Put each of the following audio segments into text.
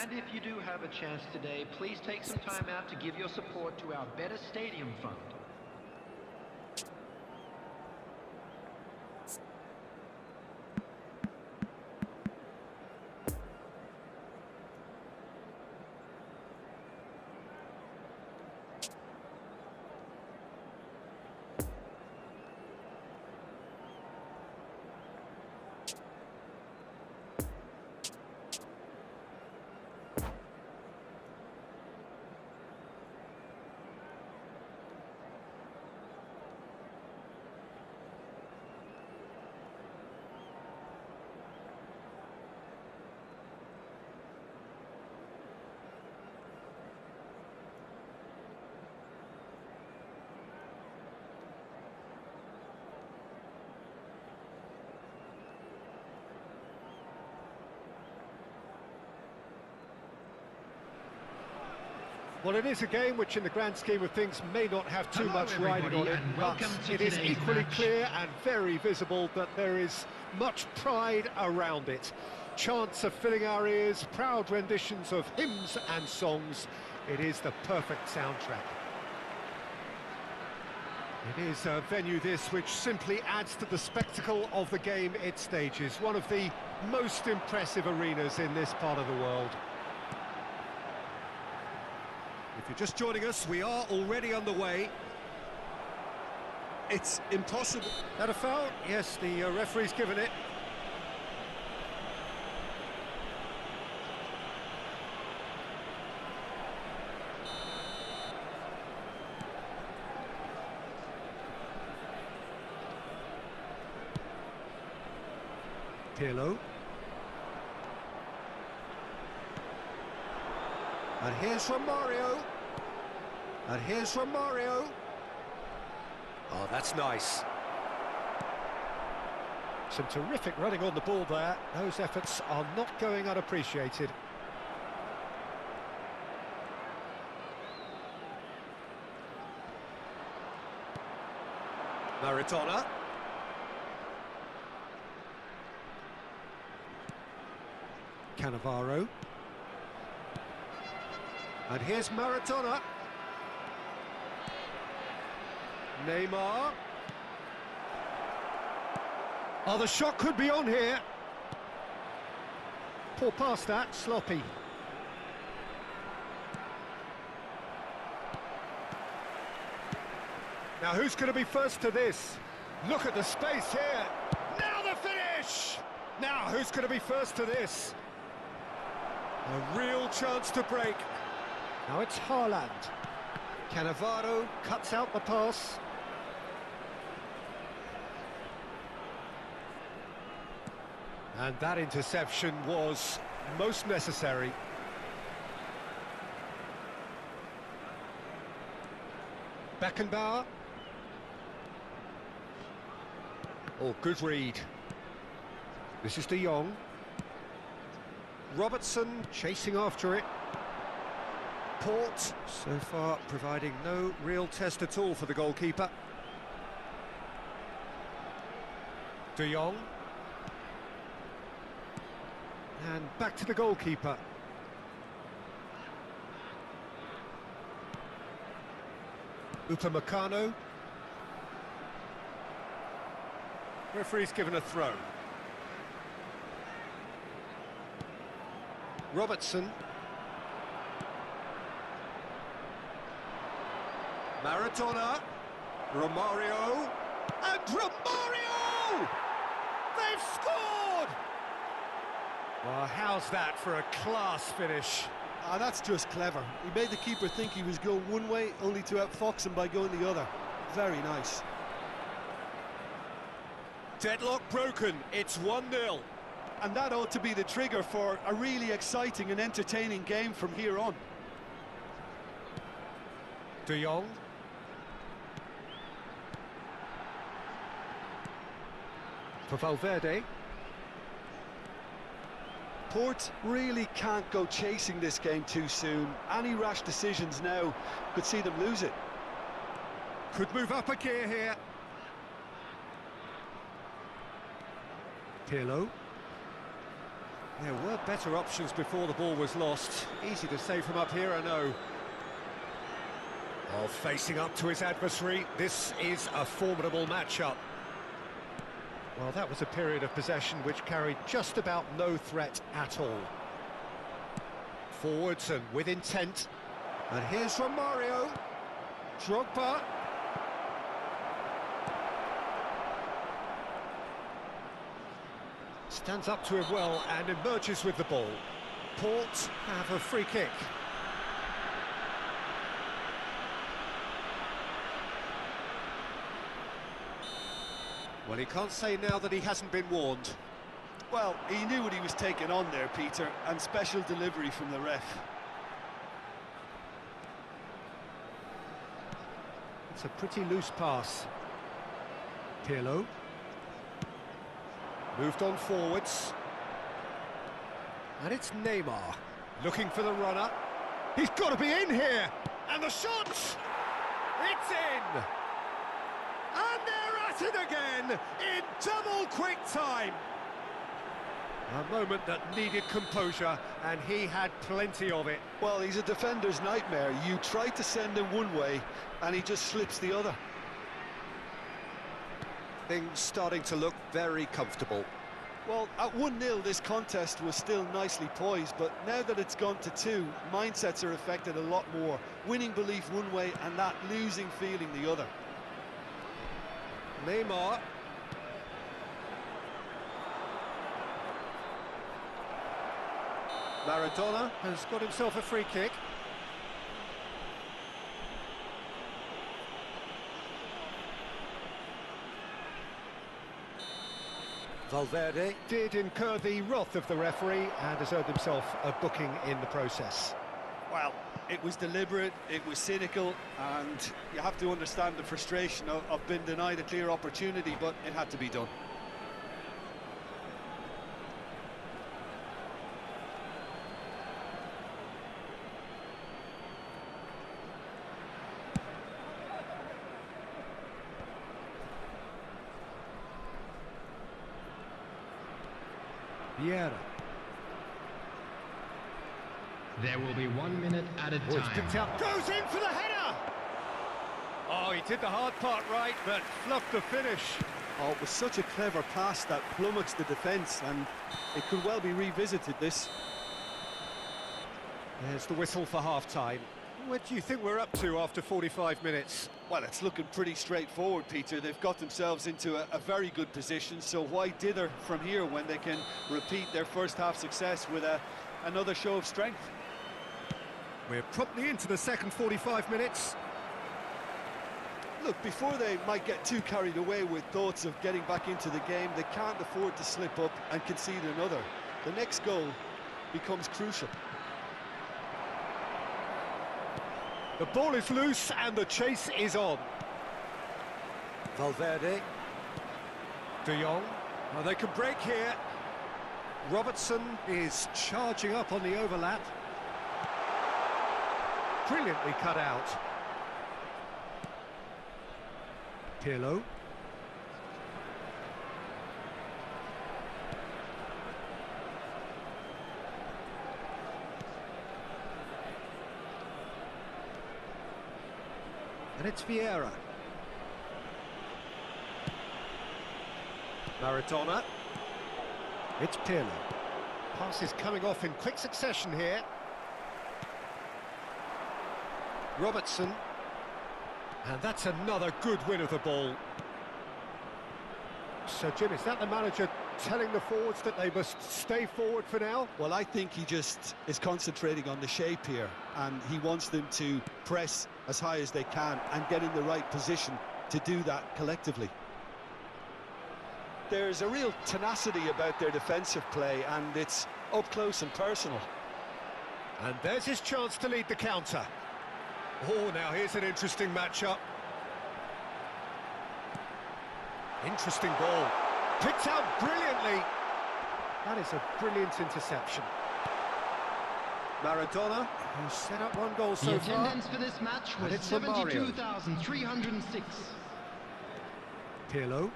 And if you do have a chance today, please take some time out to give your support to our Better Stadium Fund. Well, it is a game which, in the grand scheme of things, may not have too Hello, much riding on it, and but welcome to it is today's equally match. clear and very visible that there is much pride around it. Chants are filling our ears, proud renditions of hymns and songs. It is the perfect soundtrack. It is a venue, this, which simply adds to the spectacle of the game it stages. One of the most impressive arenas in this part of the world. If you're just joining us, we are already underway. It's impossible. That a foul? Yes, the referee's given it. Pirlo. And here's Romario. And here's Romario. Oh, that's nice. Some terrific running on the ball there. Those efforts are not going unappreciated. Maradona. Cannavaro. And here's Maradona. Neymar. Oh, the shot could be on here. Poor pass that, sloppy. Now who's going to be first to this? Look at the space here. Now the finish! Now who's going to be first to this? A real chance to break. Now it's Haaland. Cannavaro cuts out the pass. And that interception was most necessary. Beckenbauer. Oh, good read. This is De Jong. Robertson chasing after it. Port, so far providing no real test at all for the goalkeeper. De Jong. And back to the goalkeeper. Upamecano. Referee's given a throw. Robertson. Maradona. Romario. And Romario! They've scored! Well, how's that for a class finish? Ah, that's just clever. He made the keeper think he was going one way, only to outfox him by going the other. Very nice. Deadlock broken, it's 1-0. And that ought to be the trigger for a really exciting and entertaining game from here on. De Jong. For Valverde. Port really can't go chasing this game too soon. Any rash decisions now could see them lose it. Could move up a gear here. Pirlo. There were better options before the ball was lost. Easy to say from up here, I know. Oh, facing up to his adversary, this is a formidable matchup. Well, that was a period of possession which carried just about no threat at all. Forwards and with intent. And here's Romario. Drogba. Stands up to him well and emerges with the ball. Port have a free kick. Well, he can't say now that he hasn't been warned. Well, he knew what he was taking on there, Peter, and special delivery from the ref. It's a pretty loose pass. Pirlo. Moved on forwards. And it's Neymar. Looking for the runner. He's got to be in here! And the shot! It's in! And they're at it again! In double quick time! A moment that needed composure, and he had plenty of it. Well, he's a defender's nightmare. You try to send him one way, and he just slips the other. Things starting to look very comfortable. Well, at 1-0, this contest was still nicely poised, but now that it's gone to 2, mindsets are affected a lot more. Winning belief one way, and that losing feeling the other. Neymar. Maradona has got himself a free kick. Valverde did incur the wrath of the referee and has earned himself a booking in the process. Well, it was deliberate, it was cynical, and you have to understand the frustration of being denied a clear opportunity, but it had to be done. Vieira. There will be 1 minute at a Oh, it's picked time. out. Goes in for the header! Oh, he did the hard part right, but fluffed the finish. Oh, it was such a clever pass that flummoxed the defence, and it could well be revisited, this. There's the whistle for half-time. What do you think we're up to after 45 minutes? Well, it's looking pretty straightforward, Peter. They've got themselves into a very good position, so why dither from here when they can repeat their first-half success with another show of strength? We're promptly into the second 45 minutes. Look, before they might get too carried away with thoughts of getting back into the game, they can't afford to slip up and concede another. The next goal becomes crucial. The ball is loose and the chase is on. Valverde. De Jong. Well, they can break here. Robertson is charging up on the overlap. Brilliantly cut out. Pirlo. And it's Vieira. Maradona. It's Pirlo. Pass is coming off in quick succession here. Robertson. And that's another good win of the ball. So, Jim, is that the manager telling the forwards that they must stay forward for now? Well, I think he just is concentrating on the shape here, and he wants them to press as high as they can and get in the right position to do that collectively. There's a real tenacity about their defensive play, and it's up close and personal. And there's his chance to lead the counter. Oh, now here's an interesting matchup. Interesting ball. Picked out brilliantly. That is a brilliant interception. Maradona, who's set up one goal The so far. attendance for this match And was it's Romario. 72,306. Pirlo.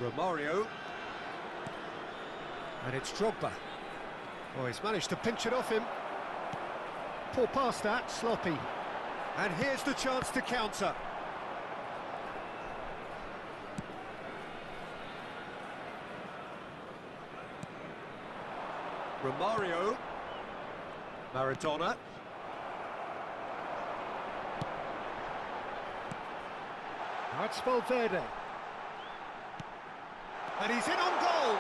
Romario. And it's Drogba. Oh, he's managed to pinch it off him. Poor pass that, sloppy. And here's the chance to counter. Romario. Maradona. Now it's Valverde. And he's in on goal.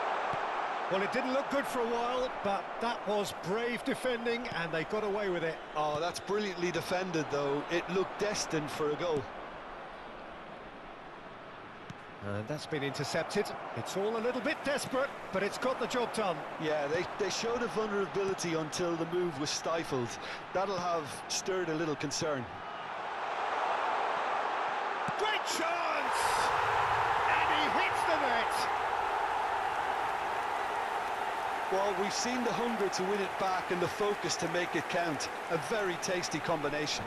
Well, it didn't look good for a while, but that was brave defending, and they got away with it. Oh, that's brilliantly defended, though. It looked destined for a goal. And that's been intercepted. It's all a little bit desperate, but it's got the job done. Yeah, they showed a vulnerability until the move was stifled. That'll have stirred a little concern. Great chance! And he hits the net! Well, we've seen the hunger to win it back and the focus to make it count. A very tasty combination.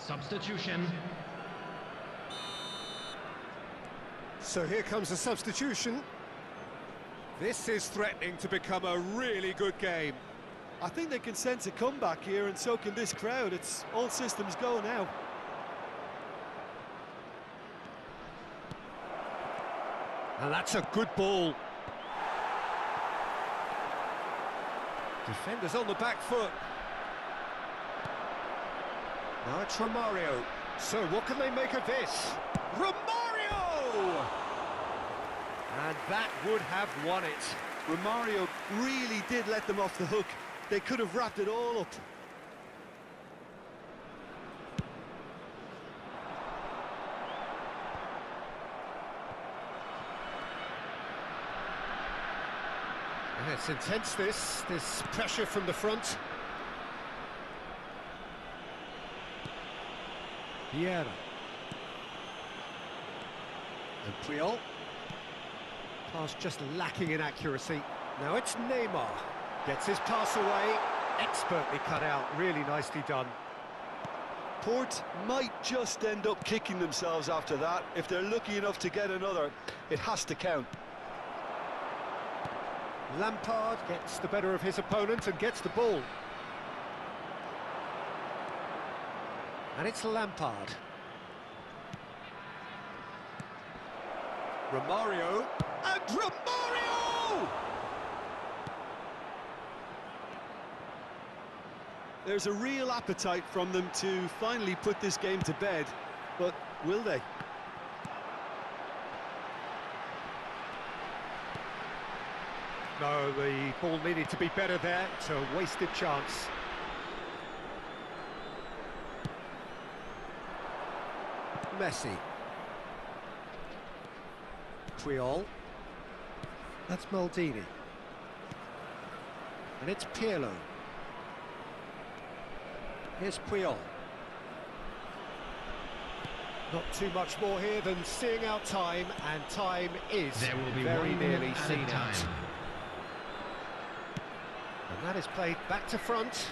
Substitution. So here comes a substitution. This is threatening to become a really good game. I think they can sense a comeback here, and so can this crowd. It's all systems go now. And that's a good ball. Defenders on the back foot. Now it's Romario. So what can they make of this? Romario! And that would have won it. Romario really did let them off the hook. They could have wrapped it all up. Yeah, it's intense, this pressure from the front. Vieira. And Puyol. Pass just lacking in accuracy. Now it's Neymar. Gets his pass away. Expertly cut out. Really nicely done. Port might just end up kicking themselves after that. If they're lucky enough to get another, it has to count. Lampard gets the better of his opponent and gets the ball. And it's Lampard. Romario. And Romario! There's a real appetite from them to finally put this game to bed, but will they? No, the ball needed to be better there. It's a wasted chance. Messi. Puyol. That's Maldini. And it's Pirlo. Here's Puyol. Not too much more here than seeing out time, and time is There will be very 1 minute nearly added seen time. out. And that is played back to front.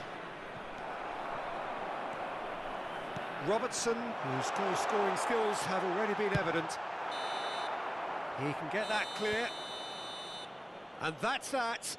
Robertson, whose goal-scoring skills have already been evident. He can get that clear. And that's that.